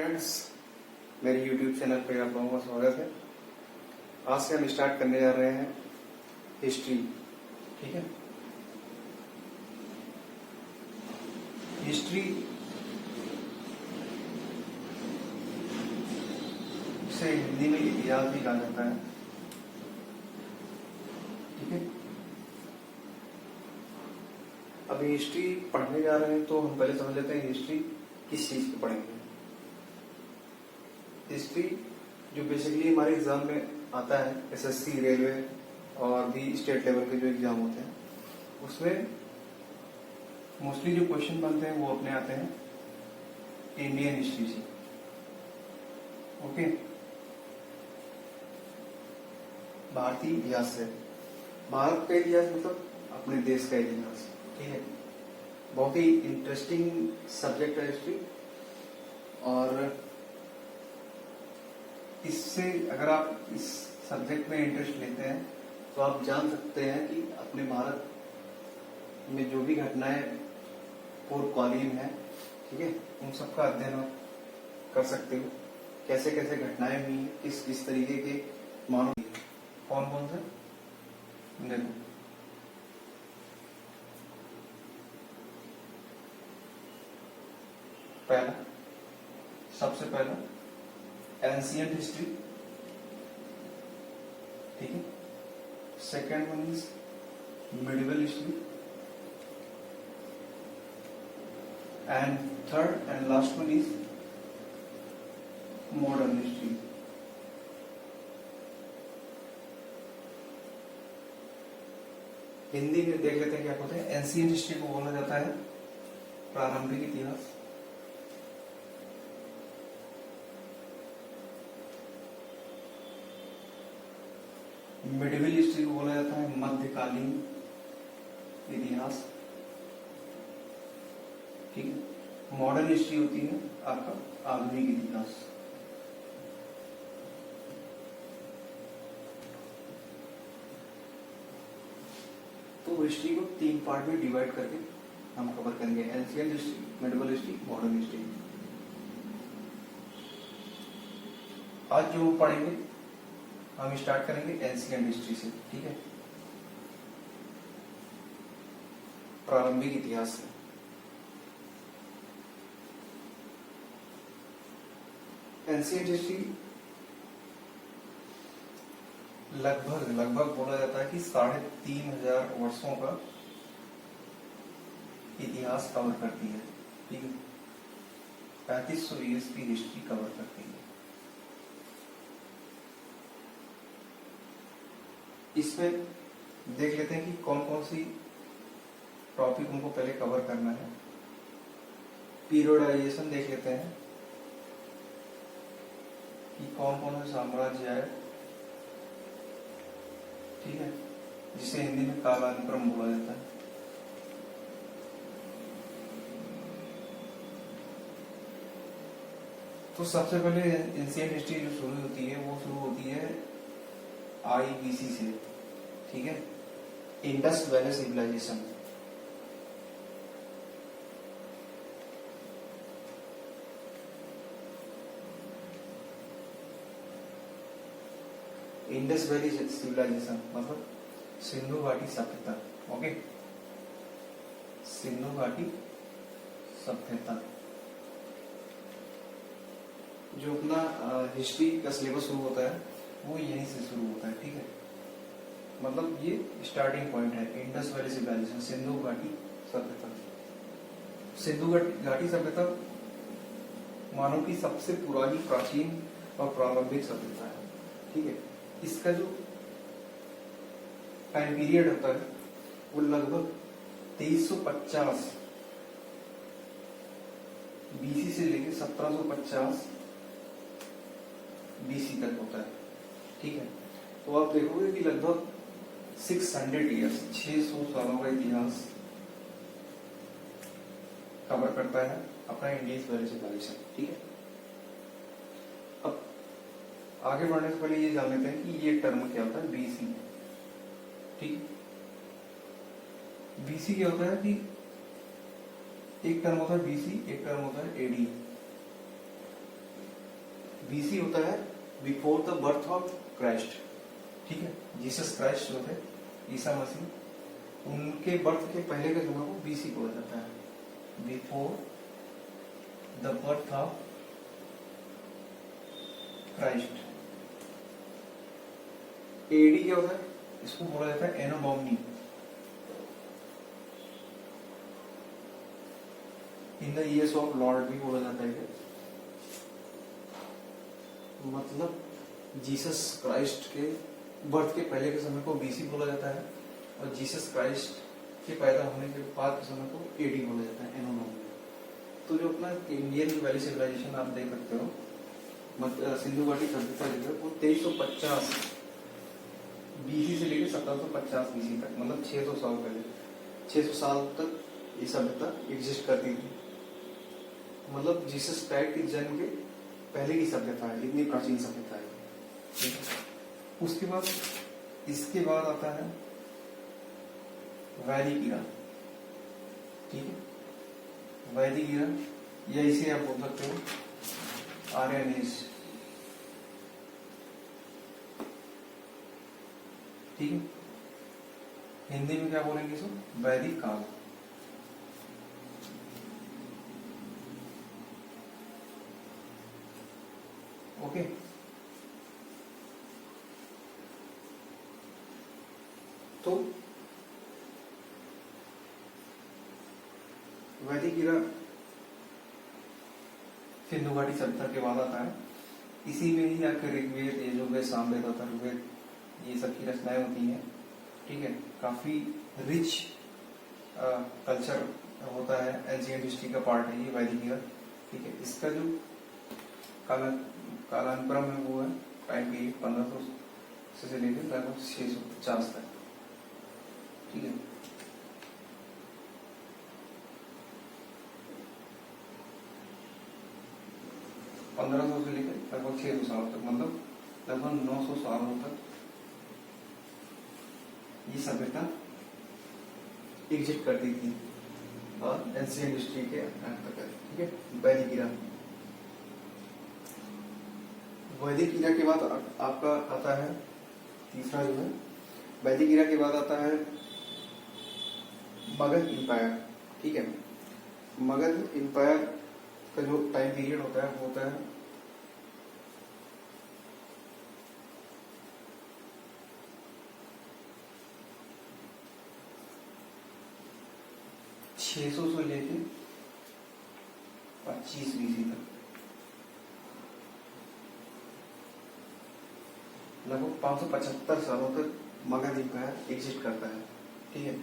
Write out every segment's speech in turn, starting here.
Friends, मेरे YouTube channel पे आप लोगों का स्वागत है। आज से हम स्टार्ट करने जा रहे हैं हिस्ट्री। ठीक है, हिस्ट्री से हिंदी में इतिहास भी कहा जाता है। ठीक है, अभी हिस्ट्री पढ़ने जा रहे हैं तो हम पहले समझ लेते हैं हिस्ट्री किस चीज की पढ़ेंगे। हिस्ट्री जो बेसिकली हमारे एग्जाम में आता है, एसएससी, रेलवे और भी स्टेट लेवल के जो एग्जाम होते हैं, उसमें मोस्टली जो क्वेश्चन बनते हैं वो अपने आते हैं इंडियन हिस्ट्री से। ओके, भारतीय इतिहास से। भारत का इतिहास मतलब अपने देश का इतिहास। ठीक है, बहुत ही इंटरेस्टिंग सब्जेक्ट है हिस्ट्री। और इससे अगर आप इस सब्जेक्ट में इंटरेस्ट लेते हैं तो आप जान सकते हैं कि अपने भारत में जो भी घटनाएं पूर्वकालीन है, ठीक है, उन सबका अध्ययन आप कर सकते हो। कैसे कैसे घटनाएं हुई, किस किस तरीके के मानो, कौन कौन से। देखो, पहला, सबसे पहला एंशिएंट हिस्ट्री। ठीक है, second one is medieval history, and third and last one is modern history. Hindi में देख लेते हैं क्या होता है। एंशिएंट हिस्ट्री को बोला जाता है प्रारंभिक इतिहास। मिडिवल हिस्ट्री को बोला जाता है मध्यकालीन इतिहास। ठीक है, मॉडर्न हिस्ट्री होती है आपका आधुनिक इतिहास। तो हिस्ट्री को तीन पार्ट में डिवाइड करके हम कवर करेंगे, ancient history, medieval history, modern history. आज जो पढ़ेंगे हम स्टार्ट करेंगे एंशिएंट हिस्ट्री से। ठीक है, प्रारंभिक इतिहास से। एंशिएंट हिस्ट्री लगभग बोला जाता है कि 3500 वर्षों का इतिहास कवर करती है। ठीक है, 3500 ईयर्स की हिस्ट्री कवर करती है। इसमें देख लेते हैं कि कौन कौन सी टॉपिक उनको पहले कवर करना है। पीरियडाइजेशन देख लेते हैं कि कौन कौन से साम्राज्य है। ठीक है, जिसे हिंदी में कालानुक्रम बोला जाता है। तो सबसे पहले एंशिएंट हिस्ट्री जो शुरू होती है वो शुरू होती है IBC से। ठीक है, Indus valley civilization. Indus valley civilization मतलब सिंधु घाटी सभ्यता। ओके, सिंधु घाटी सभ्यता। जो अपना हिस्ट्री का सिलेबस शुरू होता है वो यहीं से शुरू होता है। ठीक है, मतलब ये स्टार्टिंग पॉइंट है, इंडस वैली सिविलाइजेशन, सिंधु घाटी सभ्यता। सिंधु घाटी सभ्यता मानव की सबसे पुरानी, प्राचीन और प्रारंभिक सभ्यता है। ठीक है, इसका जो टाइम पीरियड होता है वो लगभग 2350 BC से लेकर 1750 BC तक होता है। ठीक है, तो आप देखोगे कि लगभग 600 ईयर्स, 600 सालों का इतिहास कवर करता है अपना इंडस वैली सिविलाइजेशन। ठीक है, अब आगे बढ़ने से पहले ये जान लेते हैं कि ये टर्म क्या होता है, BC। ठीक, BC क्या होता है कि एक टर्म होता है BC, एक टर्म होता है AD। बीसी होता है before the birth of Christ, ठीक है। जीसस क्राइस्ट जो थे, ईसा मसीह, उनके बर्थ के पहले के समय को बीसी बोला जाता है, before the birth of Christ. AD क्या होता है, इसको बोला जाता है anno domini. In the years of Lord भी बोला जाता है, मतलब जीसस क्राइस्ट के बर्थ के पहले के समय को बीसी बोला जाता है, और जीसस क्राइस्ट के पैदा होने के बाद के समय को एडी बोला जाता है, एनो डोमिनी। तो जो अपना इंडियन वैली सिविलाइजेशन आप देख सकते हो, सिंधु घाटी सभ्यता जो है वो 2350 बीसी से लेकर 1750 बीसी तक, मतलब 600 साल पहले, 600 साल तक ये सभ्यता एग्जिस्ट करती थी। मतलब जीसस क्राइस्ट के जन्म के पहले की सभ्यता है, इतनी प्राचीन सभ्यता है। उसके बाद इसके बाद आता है वैदिक ईरा, ठीक है। वैदिक ईरा या इसे आप बोल सकते हो आर्यन एज, ठीक है। हिंदी में क्या बोलेंगे इसको, वैदिक काल। ओके, तो वैदिक ईरा सिंधु घाटी सभ्यता के बाद आता है। इसी में ही आकर ऋग्वेद, यजुर्वेद, सामवेद, अथर्ववेद, ये सब की रचनाएं होती हैं, ठीक है। काफी रिच कल्चर होता है, एंशिएंट हिस्ट्री का पार्ट है ये वैदिक ईरा, ठीक है। इसका जो कालानुक्रम है वो है टाइम पीरियड 1500 से लेकर लगभग 650 तक, ठीक है। पंद्रह सौ से लेकर लगभग 600 साल तक, मतलब लगभग 900 सालों तक ये सभ्यता एग्जिस्ट करती थी, और एंशिएंट हिस्ट्री के अंतर्गत, ठीक है। वैदिक ईरा, वैदिक ईरा के बाद आपका आता है तीसरा जो है, वैदिक ईरा के बाद आता है मगध इंपायर, ठीक है। मगध इंपायर का जो टाइम पीरियड होता है वो होता है 600 से लेके 25 बीसी तक, लगभग 575 सालों तक मगध इंपायर एग्जिस्ट करता है, ठीक है।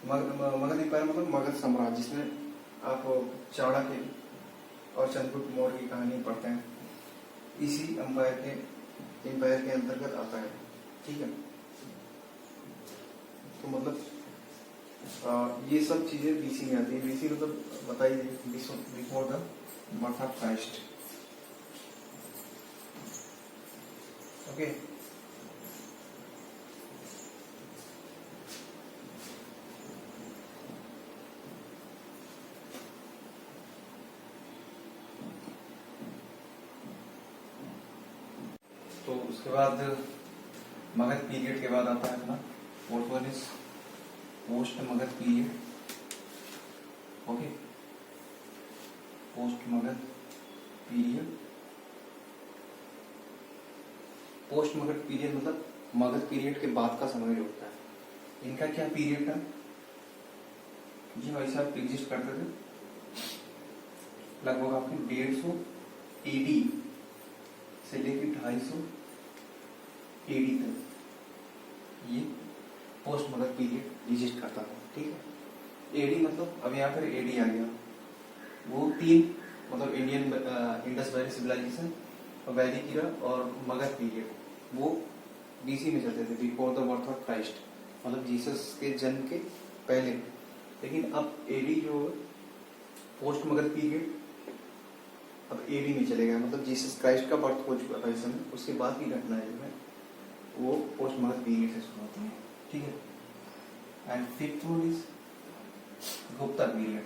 मगध इंपायर मतलब मगध सम्राट, जिसमें आप चाणक्य और चंद्रगुप्त मौर्य की कहानी पढ़ते हैं, इसी इंपायर के अंतर्गत आता है, ठीक है। तो मतलब ये सब चीजें बीसी में आती है। बीसी मतलब बताइए, before the birth of Christ, okay. तो उसके बाद मगध पीरियड के बाद आता है अपना fourth one is post Magadh period, okay. Post Magadh period, post Magadh period मतलब मगध पीरियड के बाद का समय जो होता है। इनका क्या पीरियड था, जी भाई साहब एग्जिस्ट करते थे लगभग आपके 150 एडी से लेकर 250 एडी तक, ये पोस्ट मगध पीरियड एग्जिस्ट करता था, ठीक है। एडी मतलब अब यहाँ पर एडी आ गया, वो तीन मतलब इंडियन इंडस वैली सिविलाइजेशन, वैदिक ईरा और मगध पीरियड, वो बीसी में चलते थे, before the birth of Christ, मतलब जीसस के जन्म के पहले। लेकिन अब एडी जो पोस्ट मगध पीरियड अब एडी में चले गया, मतलब जीसस क्राइस्ट का बर्थ हो चुका था इस समय, उसके बाद की घटना जो है वो पोस्ट मगध पीरियड से शुरू होती है, ठीक है। And fifth one is Gupta period,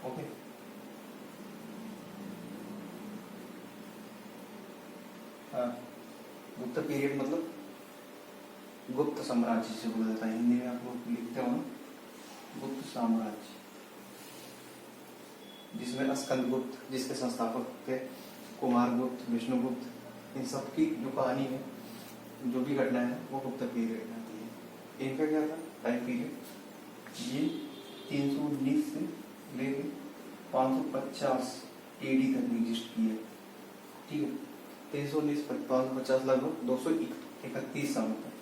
okay. गुप्त पीरियड मतलब गुप्त साम्राज्य से बोला जाता है, हिंदी में आप लोग लिखते हो ना गुप्त साम्राज्य, जिसमें स्कंदगुप्त जिसके संस्थापक थे, कुमारगुप्त, विष्णुगुप्त, इन सब की जो कहानी है, जो भी घटना है वो गुप्त पीरियड में आती है। इनका क्या था टाइम पीरियड, ये 319 से लेके 550 एडी तक एग्जिस्ट किए, ठीक है। 319 550 लगभग 231 साल तक,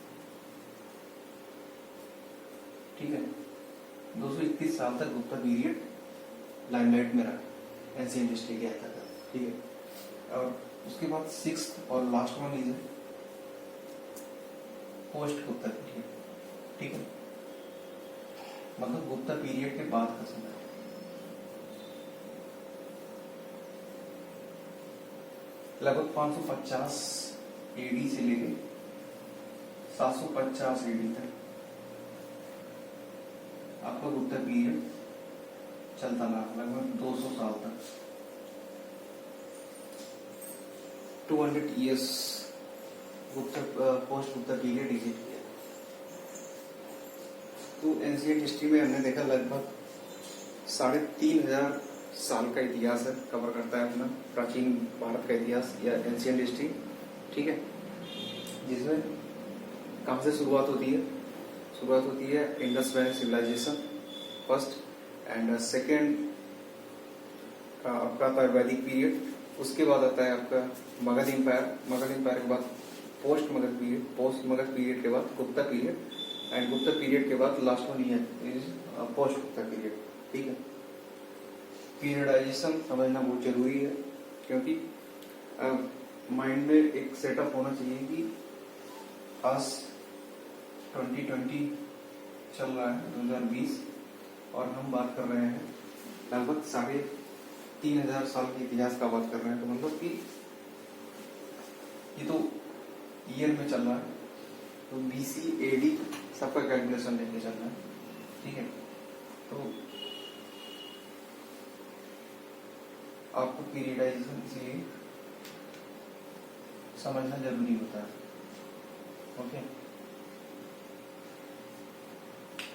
ठीक है। 231 साल तक गुप्ता पीरियड लाइमलाइट में रहा एंशिएंट हिस्ट्री के अंतर्गत, ठीक है। और उसके बाद 6th और last one is post Gupta period, ठीक है, मतलब गुप्ता पीरियड के बाद का समय। लगभग 550 एडी से लेके 750 एडी तक आपका गुप्ता पीरियड चलता रहा, लगभग 200 साल तक, 200 years post Gupta period exist किया। तो एंशिएंट हिस्ट्री में हमने देखा लगभग 3500 साल का इतिहास है, कवर करता है अपना प्राचीन भारत का इतिहास या एंशिएंट हिस्ट्री, ठीक है। जिसमें कहाँ से शुरुआत होती है? शुरुआत होती है Indus valley civilization first, and second आपका आता है वैदिक पीरियड, उसके बाद आता है आपका मगध एम्पायर, मगध एम्पायर के बाद पोस्ट मगध पीरियड के बाद Gupta period, and Gupta period के बाद last one is post Gupta period, ठीक है। पीरियडाइजेशन समझना बहुत जरूरी है, क्योंकि माइंड में एक सेटअप होना चाहिए कि आज 2020 चल रहा है 2020 और हम बात कर रहे हैं लगभग 3500 साल के इतिहास का बात कर रहे हैं, तो मतलब कि ये तो ईयर में चल रहा है, तो BC AD सबका कैलकुलेशन लेके चल रहा है, ठीक है। तो आपको पीरियडाइजेशन इसलिए समझना जरूरी होता है, ओके।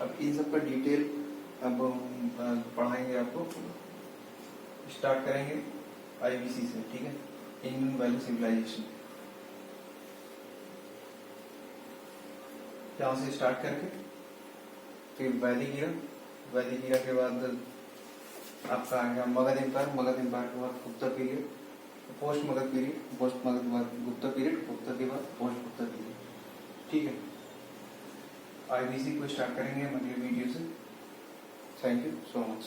अब इन सब का डिटेल अब पढ़ाएंगे, आपको स्टार्ट करेंगे IBC से, ठीक है, इंडियन वैली सिविलाइजेशन। यहाँ से स्टार्ट करके फिर वैदिक इरा के बाद आपका आएगा मगध एम्पायर के बाद Gupta period, post Magadh period, post Magadh के बाद गुप्ता पीरियड, गुप्ता के बाद पोस्ट गुप्ता पीरियड, ठीक है। IBC को स्टार्ट करेंगे हम अगले वीडियो से। Thank you so much.